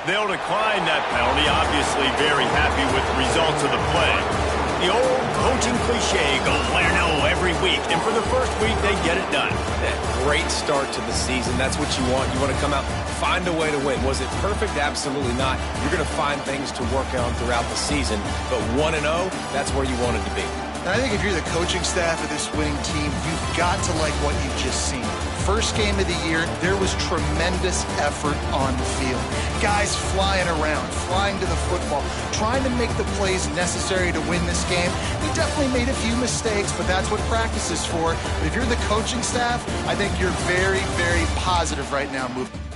They'll decline that penalty, obviously very happy with the results of the play. The old coaching cliche, go play or no every week. And for the first week, they get it done. Great start to the season. That's what you want. You want to come out, find a way to win. Was it perfect? Absolutely not. You're going to find things to work on throughout the season. But 1-0, that's where you want it to be. And I think if you're the coaching staff of this winning team, you've got to like what you've just seen. First game of the year, there was tremendous effort on the field. Guys flying around, flying to the football, trying to make the plays necessary to win this game. We definitely made a few mistakes, but that's what practice is for. But if you're the coaching staff, I think you're very, very positive right now moving.